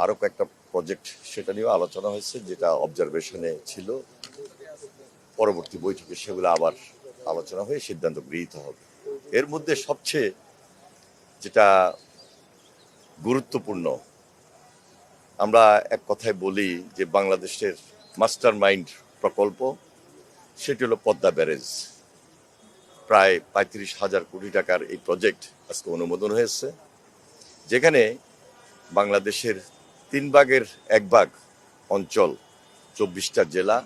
আরও কয়েকটা প্রজেক্ট সেটা নিয়েও আলোচনা হয়েছে, যেটা অবজারভেশনে ছিল। পরবর্তী বৈঠকে সেগুলো আবার আলোচনা হয়ে সিদ্ধান্ত গৃহীত হবে। এর মধ্যে সবচেয়ে যেটা গুরুত্বপূর্ণ, আমরা এক কথায় বলি যে বাংলাদেশের মাস্টার মাইন্ড প্রকল্প, সেটি হলো পদ্মা ব্যারেজ। প্রায় ৩৫,০০০ কোটি টাকার এই প্রজেক্ট আজকে অনুমোদন হয়েছে, যেখানে বাংলাদেশের 3 ভাগের 1 ভাগ অঞ্চল, 24টা জেলা,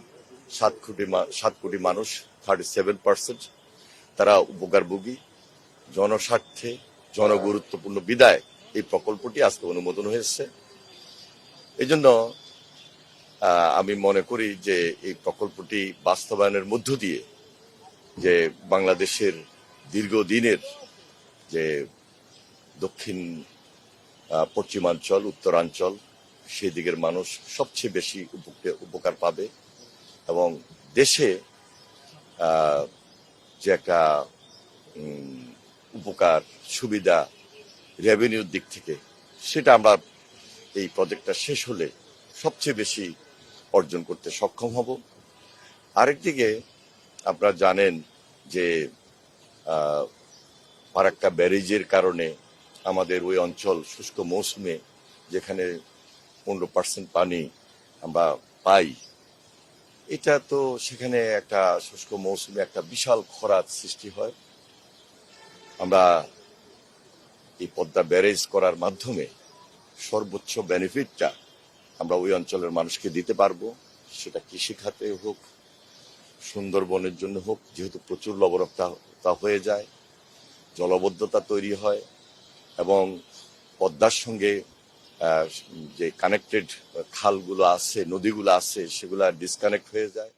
7 কোটি মানুষ, 37% তারা উপকারভোগী। জনস্বার্থে জনগুরুত্বপূর্ণ বিদায় এই প্রকল্পটি আজকে অনুমোদন হয়েছে। এই জন্য আমি মনে করি যে এই প্রকল্পটি বাস্তবায়নের মধ্য দিয়ে যে বাংলাদেশের দীর্ঘদিনের যে দক্ষিণ পশ্চিমাঞ্চল, উত্তরাঞ্চল, সেই দিকের মানুষ সবচেয়ে বেশি উপকার পাবে এবং দেশে যে একটা উপকার সুবিধা রেভিনিউর দিক থেকে, সেটা আমরা এই প্রজেক্টটা শেষ হলে সবচেয়ে বেশি অর্জন করতে সক্ষম হব। আরেকদিকে আপনারা জানেন যে ফারাক্কা ব্যারেজের কারণে আমাদের ওই অঞ্চল শুষ্ক মৌসুমে, যেখানে 15% পানি আমরা পাই, এটা তো সেখানে একটা শুষ্ক মৌসুমে একটা বিশাল খরার সৃষ্টি হয়। আমরা এই পদ্মা ব্যারেজ করার মাধ্যমে সর্বোচ্চ বেনিফিটটা আমরা ওই অঞ্চলের মানুষকে দিতে পারবো। সেটা কৃষি খাতে হোক, সুন্দরবনের জন্য হোক, যেহেতু প্রচুর লবণাক্ততা হয়ে যায়, জলবদ্ধতা তৈরি হয় এবং পদ্মার সঙ্গে যে কানেক্টেড খালগুলো আছে, নদীগুলো আছে, সেগুলা ডিসকানেক্ট হয়ে যায়।